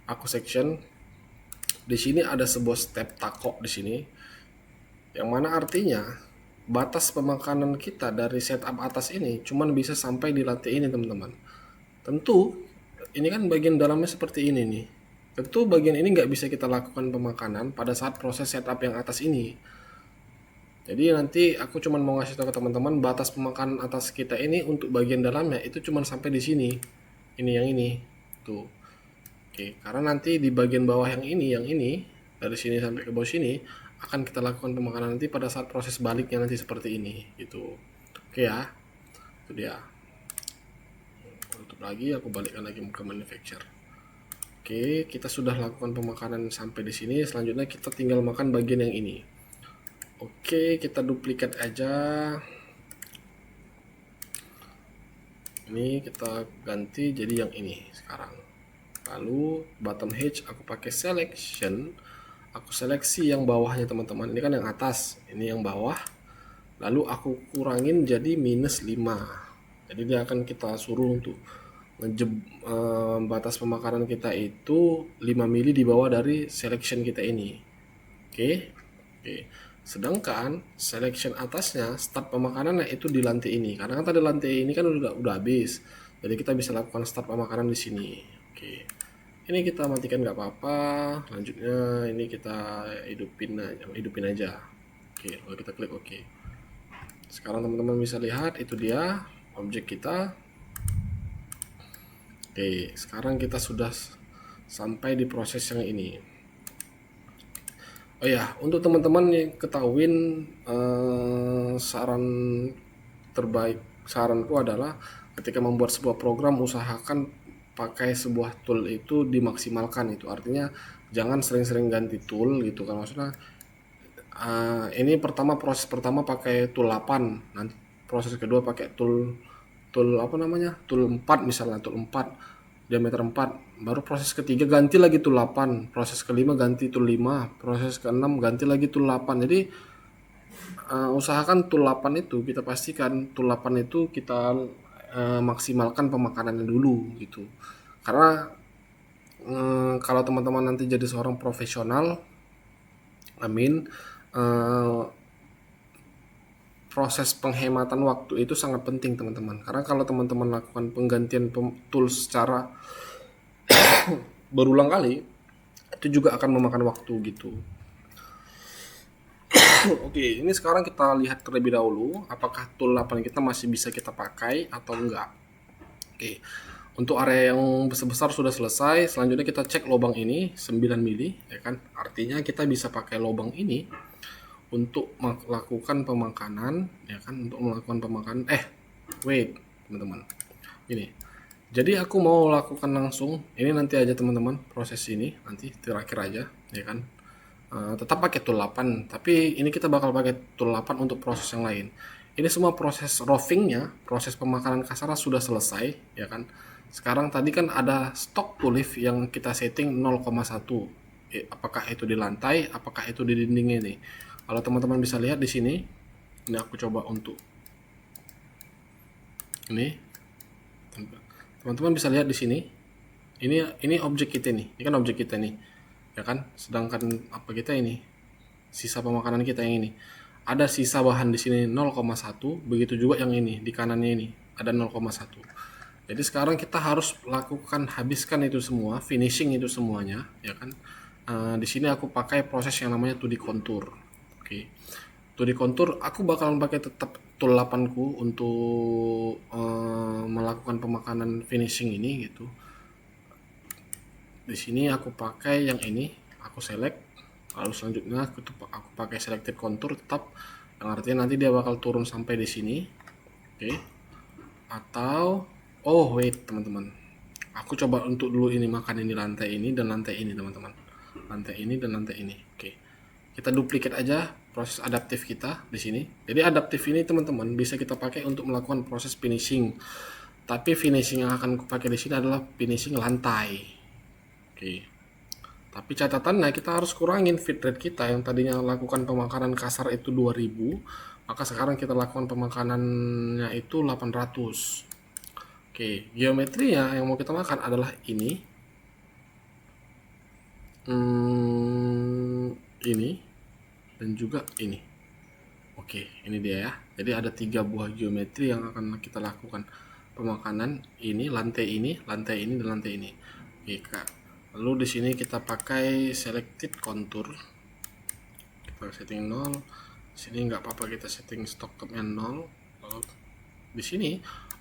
aku section. Di sini ada sebuah step tako di sini, yang mana artinya batas pemakanan kita dari setup atas ini cuman bisa sampai di lantai ini teman-teman. Tentu ini kan bagian dalamnya seperti ini nih. Tentu bagian ini nggak bisa kita lakukan pemakanan pada saat proses setup yang atas ini. Jadi nanti aku cuman mau ngasih tahu ke teman-teman batas pemakanan atas kita ini untuk bagian dalamnya itu cuman sampai di sini. Ini yang ini. Tuh. Oke, karena nanti di bagian bawah yang ini dari sini sampai ke bawah sini akan kita lakukan pemakanan nanti pada saat proses baliknya nanti seperti ini gitu. Oke ya. Itu dia. Tutup lagi, aku balikkan lagi ke manufacture. Oke, kita sudah lakukan pemakanan sampai di sini. Selanjutnya kita tinggal makan bagian yang ini. Oke, kita duplikat aja. Ini kita ganti jadi yang ini sekarang. Lalu bottom hedge aku pakai selection, aku seleksi yang bawahnya teman-teman. Ini kan yang atas, ini yang bawah. Lalu aku kurangin jadi minus 5. Jadi dia akan kita suruh untuk batas pemakaran kita itu 5 mili di bawah dari selection kita ini. Oke. Sedangkan selection atasnya start pemakanannya itu di lantai ini. Karena kan tadi lantai ini kan udah habis. Jadi kita bisa lakukan start pemakanan di sini. Oke. Ini kita matikan nggak apa-apa. Lanjutnya ini kita hidupin aja. Oke, lalu kita klik OK. Sekarang teman-teman bisa lihat itu dia objek kita. Oke, sekarang kita sudah sampai di proses yang ini. Oh ya, untuk teman-teman yang ketahuin saranku adalah ketika membuat sebuah program usahakan pakai sebuah tool itu dimaksimalkan. Itu artinya jangan sering-sering ganti tool gitu kan, maksudnya ini proses pertama pakai tool 8, nanti proses kedua pakai tool apa namanya, tool 4 misalnya, tool 4 diameter 4, baru proses ketiga ganti lagi tool 8, proses kelima ganti tool 5, proses keenam ganti lagi tool 8. Jadi usahakan tool 8 itu kita pastikan tool 8 itu kita maksimalkan pemakanannya dulu gitu. Karena kalau teman-teman nanti jadi seorang profesional, proses penghematan waktu itu sangat penting teman-teman. Karena kalau teman-teman lakukan penggantian tool secara berulang kali, itu juga akan memakan waktu gitu. Oke, ini sekarang kita lihat terlebih dahulu apakah tool 8 kita masih bisa kita pakai atau enggak. Oke, untuk area yang besar-besar sudah selesai. Selanjutnya kita cek lubang ini 9 mili, ya kan? Artinya kita bisa pakai lubang ini untuk melakukan pemakanan, ya kan? Untuk melakukan pemakanan. Wait, teman-teman. Ini. Jadi aku mau lakukan langsung. Ini nanti aja teman-teman, proses ini nanti terakhir aja, ya kan? Tetap pakai tool 8, tapi ini kita bakal pakai tool 8 untuk proses yang lain. Ini semua proses roughingnya, proses pemakanan kasar sudah selesai, ya kan. Sekarang tadi kan ada stock to lift yang kita setting 0,1. Apakah itu di lantai, apakah itu di dinding ini. Kalau teman-teman bisa lihat di sini, ini aku coba untuk ini. Teman-teman bisa lihat di sini. Ini objek kita nih. Ini kan objek kita nih. Ya kan? Sedangkan apa kita ini? Sisa pemakanan kita yang ini. Ada sisa bahan di sini 0,1, begitu juga yang ini di kanannya ini ada 0,1. Jadi sekarang kita harus habiskan itu semua, finishing itu semuanya, ya kan? Di sini aku pakai proses yang namanya 2D contour. Oke. 2D contour aku bakalan pakai tetap tool 8 ku untuk melakukan pemakanan finishing ini gitu. Di sini aku pakai yang ini, aku select, lalu selanjutnya aku pakai selected contour tetap, yang artinya nanti dia bakal turun sampai di sini. Oke. Atau wait teman-teman, aku coba untuk dulu ini makan ini lantai ini dan lantai ini teman-teman, lantai ini dan lantai ini. Oke, kita duplikat aja proses adaptif kita di sini. Jadi adaptif ini teman-teman bisa kita pakai untuk melakukan proses finishing, tapi finishing yang akan aku pakai di sini adalah finishing lantai. Oke, tapi catatannya kita harus kurangin feed rate kita yang tadinya lakukan pemakanan kasar itu 2000, maka sekarang kita lakukan pemakanannya itu 800. Oke, geometrinya yang mau kita makan adalah ini. ini dan juga ini. Oke, ini dia ya. Jadi ada 3 buah geometri yang akan kita lakukan pemakanan. Ini, ini, dan lantai ini. Oke, Kak. Lalu di sini kita pakai selected contour. Kita setting 0. Sini nggak apa-apa, kita setting stock topnya 0. Lalu di sini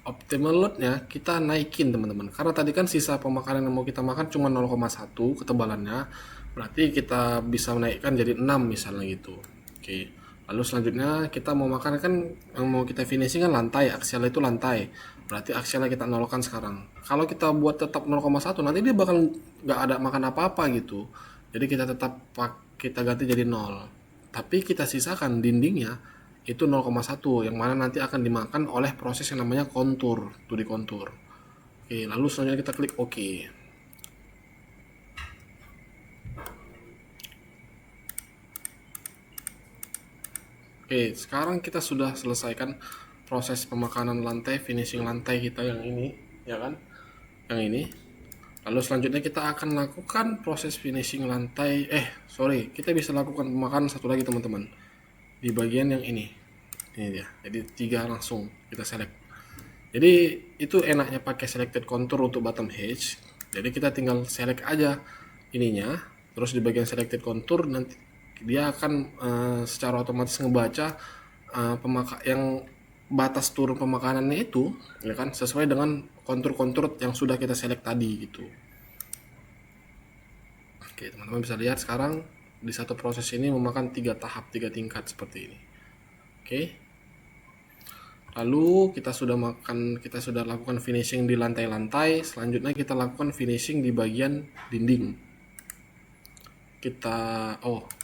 optimal loadnya kita naikin teman-teman, karena tadi kan sisa pemakanan yang mau kita makan cuma 0,1 ketebalannya, berarti kita bisa menaikkan jadi 6 misalnya gitu. Oke, lalu selanjutnya kita mau makan kan, yang mau kita finishing kan lantai, aksial itu lantai, berarti aksialnya kita nolkan sekarang. Kalau kita buat tetap 0,1 nanti dia bakal nggak ada makan apa-apa gitu, jadi kita tetap kita ganti jadi 0, tapi kita sisakan dindingnya itu 0,1 yang mana nanti akan dimakan oleh proses yang namanya kontur, 2D kontur. Oke, lalu selanjutnya kita klik OK. Oke, sekarang kita sudah selesaikan proses pemakanan lantai, finishing lantai kita yang ini, ya kan? Yang ini. Lalu selanjutnya kita akan lakukan proses finishing lantai. Kita bisa lakukan pemakanan satu lagi teman-teman. Di bagian yang ini. Ini dia. Jadi 3 langsung kita select. Jadi itu enaknya pakai selected contour untuk bottom edge. Jadi kita tinggal select aja ininya, terus di bagian selected contour nanti dia akan secara otomatis ngebaca yang batas turun pemakanannya itu, ya kan, sesuai dengan kontur-kontur yang sudah kita select tadi gitu. Oke, teman-teman bisa lihat sekarang di satu proses ini memakan 3 tahap, 3 tingkat seperti ini. Oke. Lalu kita sudah lakukan finishing di lantai-lantai, selanjutnya kita lakukan finishing di bagian dinding. Kita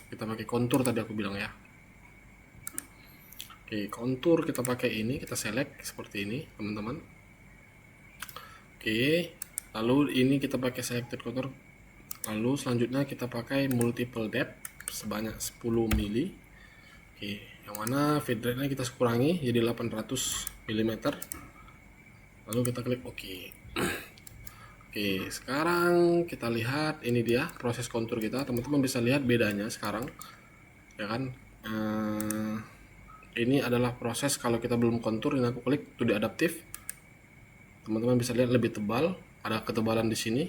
pakai kontur tadi aku bilang ya. Oke, kontur kita pakai ini, kita select seperti ini, teman-teman. Oke, lalu ini kita pakai selected kontur. Lalu selanjutnya kita pakai multiple depth sebanyak 10 mili. Oke, yang mana feed rate-nya kita kurangi jadi 800 mm. Lalu kita klik OK. Oke, sekarang kita lihat ini dia proses kontur kita. Teman-teman bisa lihat bedanya sekarang, ya kan? Ini adalah proses kalau kita belum kontur. Ini aku klik to the adaptive. Teman-teman bisa lihat lebih tebal, ada ketebalan di sini,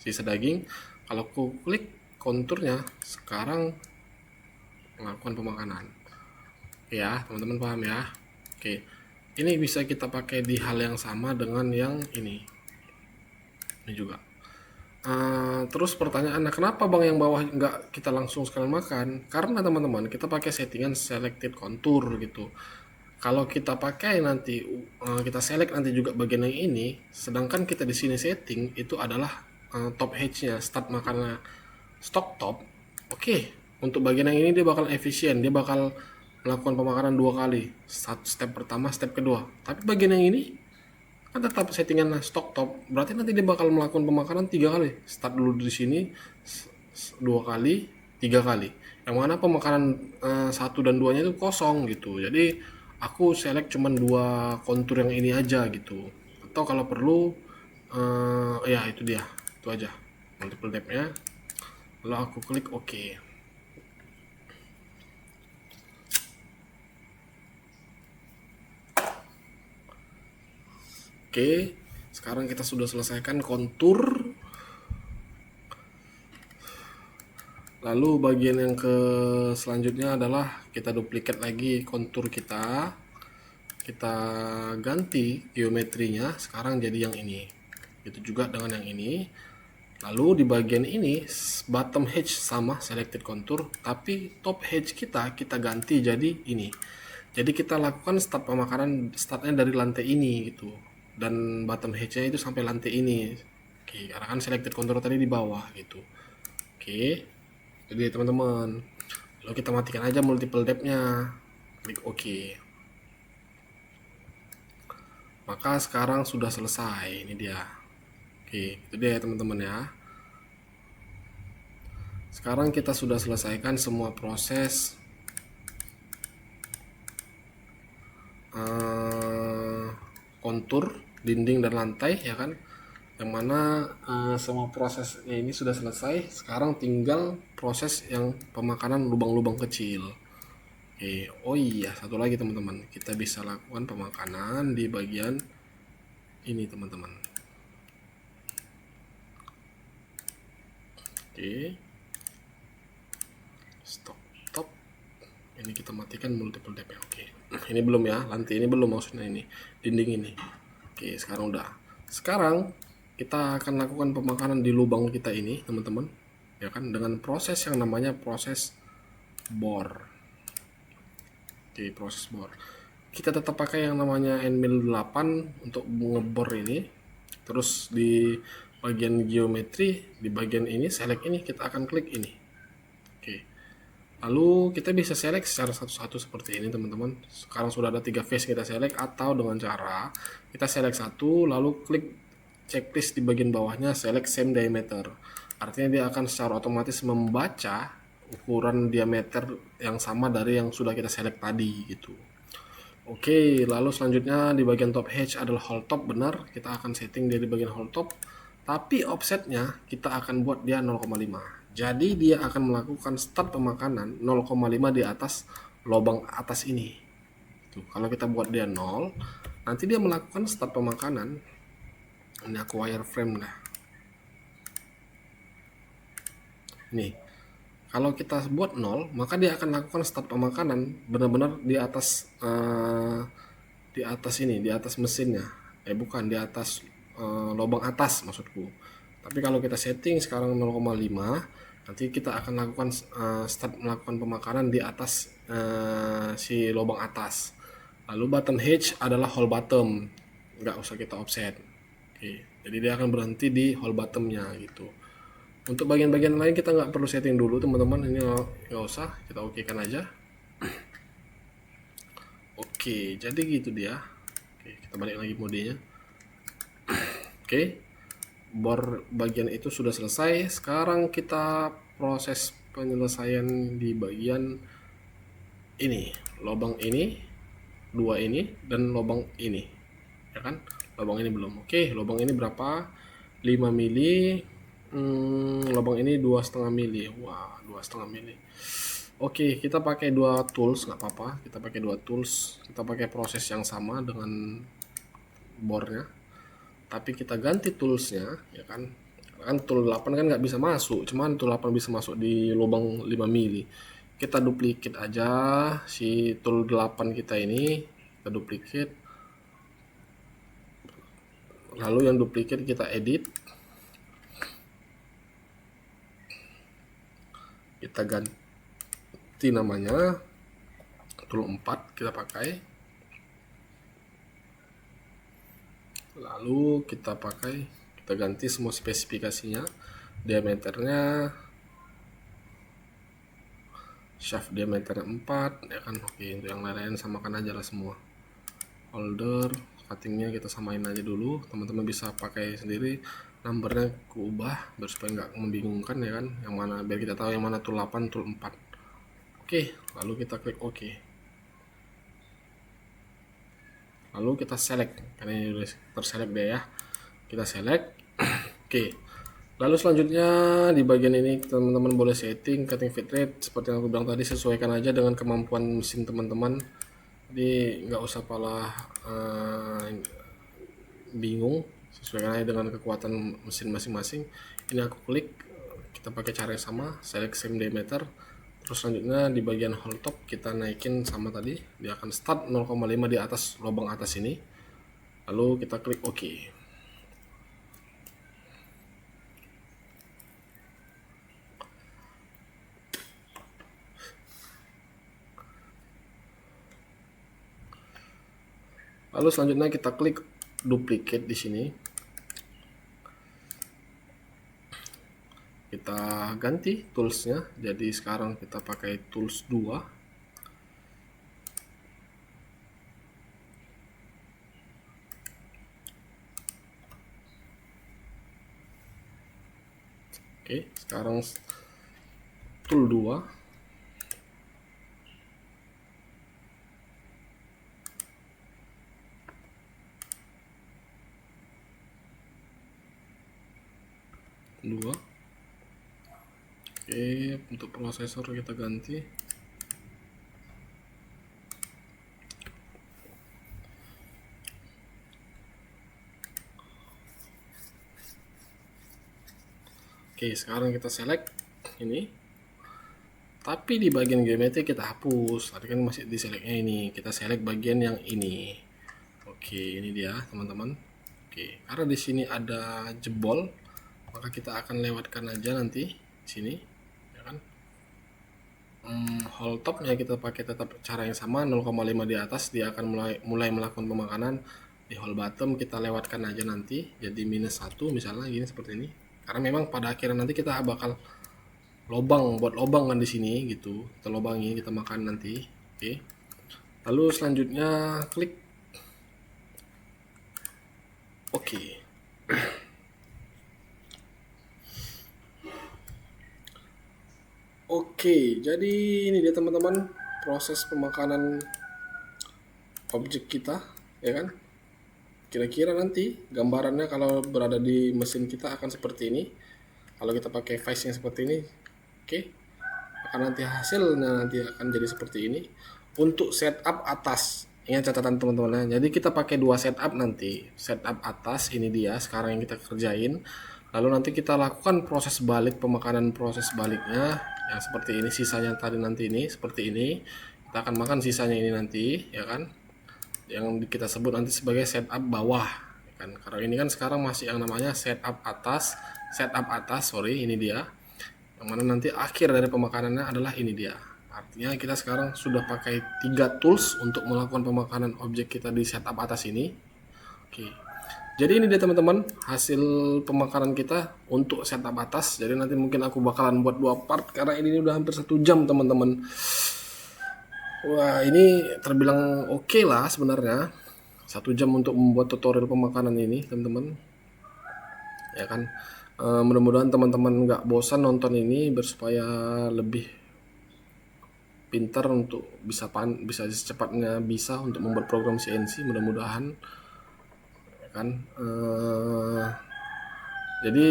sisa daging. Kalau aku klik konturnya, sekarang melakukan pemakanan. Ya, teman-teman paham ya? Oke, ini bisa kita pakai di hal yang sama dengan yang ini juga. Terus pertanyaannya, kenapa bang yang bawah nggak kita langsung sekalian makan? Karena teman-teman kita pakai settingan selected contour gitu. Kalau kita pakai nanti kita select nanti juga bagian yang ini, sedangkan kita di sini setting itu adalah top hedge-nya, start makannya stock top. Oke, untuk bagian yang ini dia bakal efisien, dia bakal melakukan pemakanan 2 kali, step pertama, step kedua. Tapi bagian yang ini kan tetap settingan stock top, berarti nanti dia bakal melakukan pemakanan 3 kali, start dulu di sini 2 kali, 3 kali, yang mana pemakanan 1 dan 2 nya itu kosong gitu. Jadi aku select cuman 2 kontur yang ini aja gitu, atau kalau perlu ya itu dia, itu aja multiple depth nya. Lalu aku klik OK. Oke, sekarang kita sudah selesaikan kontur. Lalu bagian yang selanjutnya adalah kita duplicate lagi kontur kita. Kita ganti geometrinya sekarang jadi yang ini. Itu juga dengan yang ini. Lalu di bagian ini bottom edge sama selected contour, tapi top edge kita ganti jadi ini. Jadi kita lakukan start pemakaran, startnya dari lantai ini gitu, dan bottom edge-nya itu sampai lantai ini. Oke, karena kan selected contour tadi di bawah gitu. Oke, jadi teman-teman, lalu kita matikan aja multiple depth-nya, klik OK. Maka sekarang sudah selesai, ini dia. Oke, itu dia ya teman-teman ya. Sekarang kita sudah selesaikan semua proses kontur dinding dan lantai, ya kan. yang mana semua prosesnya ini sudah selesai. Sekarang tinggal proses yang pemakanan lubang-lubang kecil. Oh iya, satu lagi teman-teman, kita bisa lakukan pemakanan di bagian ini teman-teman. Stop. Ini kita matikan multiple depth. Ini belum ya, lantai ini belum, maksudnya ini dinding ini. Sekarang udah. Sekarang kita akan lakukan pemakanan di lubang kita ini teman-teman, ya kan, dengan proses yang namanya proses bor. Proses bor. Kita tetap pakai yang namanya Nmil 8 untuk ngebor ini. Terus di bagian geometri, di bagian ini select ini, kita akan klik ini. Lalu kita bisa select secara satu-satu seperti ini teman-teman. Sekarang sudah ada 3 face kita select, atau dengan cara kita select satu lalu klik checklist di bagian bawahnya select same diameter. Artinya dia akan secara otomatis membaca ukuran diameter yang sama dari yang sudah kita select tadi gitu. Lalu selanjutnya di bagian top edge adalah hole top, benar, kita akan setting dia di bagian hole top, tapi offsetnya kita akan buat dia 0,5. Jadi dia akan melakukan start pemakanan 0,5 di atas lubang atas ini. Kalau kita buat dia 0, nanti dia melakukan start pemakanan. Ini aku wireframe dah. Nih, kalau kita buat 0, maka dia akan lakukan start pemakanan benar-benar di atas ini, di atas mesinnya. Bukan di atas lubang atas maksudku. Tapi kalau kita setting sekarang 0,5, nanti kita akan lakukan start melakukan pemakanan di atas si lubang atas. Lalu button edge adalah hole bottom, nggak usah kita offset. Jadi dia akan berhenti di hole bottomnya gitu. Untuk bagian-bagian lain kita nggak perlu setting dulu teman-teman, ini nggak usah, kita okekan aja. Jadi gitu dia. Kita balik lagi modenya. Bor bagian itu sudah selesai. Sekarang kita proses penyelesaian di bagian ini, lubang ini, 2 ini, dan lubang ini, ya kan. Lubang ini belum. Lubang ini berapa? 5 mili. Lubang ini 2,5 mili. Wah, 2,5 mili. Kita pakai 2 tools, nggak apa-apa. Kita pakai 2 tools. Kita pakai proses yang sama dengan bornya, tapi kita ganti toolsnya, ya kan. Tool 8 kan nggak bisa masuk, cuman tool 8 bisa masuk di lubang 5 mili. Kita duplicate aja si tool 8 kita ini, kita duplicate. Lalu yang duplicate kita edit, kita ganti namanya, tool 4 kita pakai. Lalu kita ganti semua spesifikasinya, diameternya, shaft diameter 4, ya kan. Untuk yang lain-lain samakan aja lah semua. Holder cuttingnya kita samain aja dulu, teman-teman bisa pakai sendiri, numbernya kuubah biar supaya nggak membingungkan, ya kan. Yang mana, biar kita tahu yang mana tool 8, tool 4. Lalu kita klik OK. Lalu kita select, karena ini udah terselect deh ya, kita select. Lalu selanjutnya di bagian ini teman-teman boleh setting cutting feed rate seperti yang aku bilang tadi, sesuaikan aja dengan kemampuan mesin teman-teman. Jadi nggak usah bingung, sesuaikan aja dengan kekuatan mesin masing-masing. Ini aku klik, kita pakai cara yang sama, select same diameter. Terus selanjutnya di bagian hole top kita naikin sama tadi, dia akan start 0,5 di atas lubang atas ini. Lalu kita klik OK. Lalu selanjutnya kita klik duplicate di sini. Kita ganti toolsnya, jadi sekarang kita pakai tools 2. Sekarang tool 2. 2. Oke, untuk prosesor kita ganti. Oke, sekarang kita select ini. Tapi di bagian geometri kita hapus. Tadi kan masih di selectnya ini. Kita select bagian yang ini. Oke, ini dia teman-teman. Oke, karena di sini ada jebol, maka kita akan lewatkan aja nanti sini, ya kan? Hole topnya kita pakai tetap cara yang sama, 0,5 di atas. Dia akan mulai melakukan pemakanan. Di hole bottom kita lewatkan aja nanti, jadi -1 misalnya gini seperti ini. Karena memang pada akhirnya nanti kita bakal buat lobang kan di sini gitu, kita lobangi, kita makan nanti. Oke, lalu selanjutnya klik oke. Oke, jadi ini dia teman-teman proses pemakanan objek kita, ya kan? Kira-kira nanti gambarannya kalau berada di mesin kita akan seperti ini. Kalau kita pakai face yang seperti ini, oke, akan nanti hasilnya nanti akan jadi seperti ini. Untuk setup atas, ingat catatan teman-teman ya. Jadi kita pakai 2 setup nanti. Setup atas ini dia sekarang yang kita kerjain. Lalu nanti kita lakukan proses balik, pemakanan proses baliknya yang seperti ini. Sisanya tadi nanti ini seperti ini. Kita akan makan sisanya ini nanti, ya kan? Yang kita sebut nanti sebagai setup bawah, ya kan? Karena ini kan sekarang masih yang namanya setup atas, sorry, ini dia. Yang mana nanti akhir dari pemakanannya adalah ini dia. Artinya kita sekarang sudah pakai 3 tools untuk melakukan pemakanan objek kita di setup atas ini. Oke, jadi ini dia teman-teman hasil pemakanan kita untuk setup atas. Jadi nanti mungkin aku bakalan buat 2 part karena ini udah hampir 1 jam teman-teman. Wah, ini terbilang oke lah sebenarnya. 1 jam untuk membuat tutorial pemakanan ini teman-teman, ya kan. Mudah-mudahan teman-teman nggak bosan nonton ini, supaya lebih pintar untuk bisa secepatnya bisa untuk membuat program CNC, mudah-mudahan, ya kan. Jadi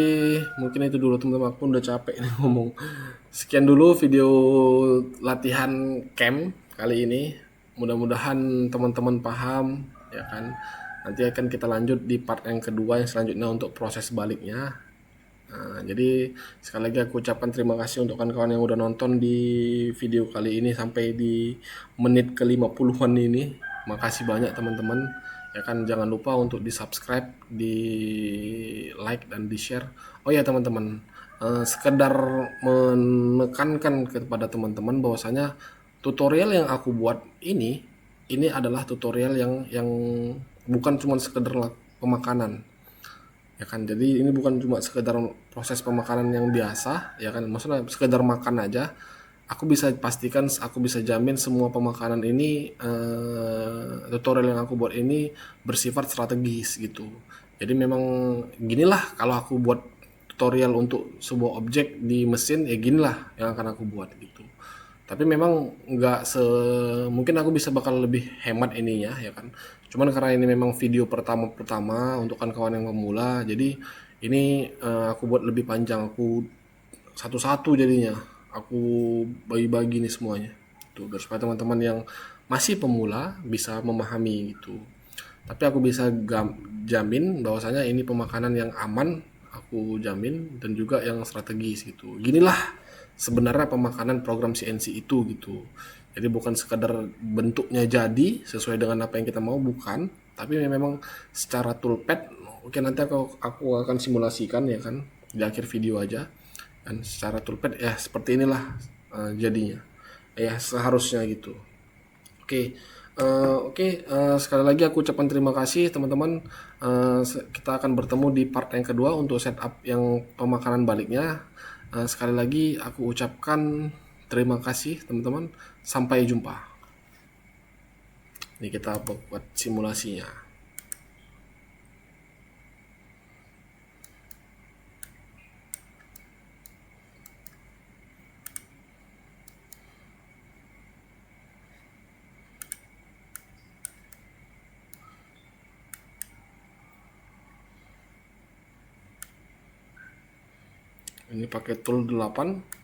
mungkin itu dulu teman-teman, aku udah capek nih ngomong. Sekian dulu video latihan cam kali ini, mudah-mudahan teman-teman paham, ya kan. Nanti akan kita lanjut di part yang kedua yang selanjutnya untuk proses baliknya. Nah, jadi sekali lagi aku ucapkan terima kasih untuk kawan-kawan yang udah nonton di video kali ini sampai di menit ke-50-an ini. Makasih banyak teman-teman. Ya kan, jangan lupa untuk di-subscribe, di-like dan di-share. Oh ya teman-teman, sekedar menekankan kepada teman-teman bahwasanya tutorial yang aku buat ini adalah tutorial yang bukan cuma sekedar pemakanan, ya kan. Jadi ini bukan cuma sekedar proses pemakanan yang biasa, ya kan, maksudnya sekedar makan aja. Aku bisa pastikan, aku bisa jamin semua pemakanan ini, tutorial yang aku buat ini bersifat strategis gitu. Jadi memang ginilah kalau aku buat tutorial untuk sebuah objek di mesin, ya ginilah yang akan aku buat gitu. Tapi memang nggak mungkin aku bisa bakal lebih hemat ininya, ya kan. Cuman karena ini memang video pertama untuk kawan-kawan yang pemula, jadi ini aku buat lebih panjang, aku satu-satu jadinya aku bagi-bagi nih semuanya tuh, biar supaya teman-teman yang masih pemula bisa memahami gitu. Tapi aku bisa jamin bahwasanya ini pemakanan yang aman, aku jamin, dan juga yang strategis gitu. Ginilah sebenarnya pemakanan program CNC itu gitu. Jadi bukan sekadar bentuknya jadi sesuai dengan apa yang kita mau, bukan, tapi memang secara toolpad. Oke, nanti aku akan simulasikan, ya kan, di akhir video aja. Dan secara toolpad ya seperti inilah jadinya. Ya seharusnya gitu. Oke, sekali lagi aku ucapkan terima kasih teman-teman. Kita akan bertemu di part yang kedua untuk setup yang pemakanan baliknya. Sekali lagi aku ucapkan terima kasih teman-teman. Sampai jumpa. Ini kita buat simulasinya. ini pakai tool 8.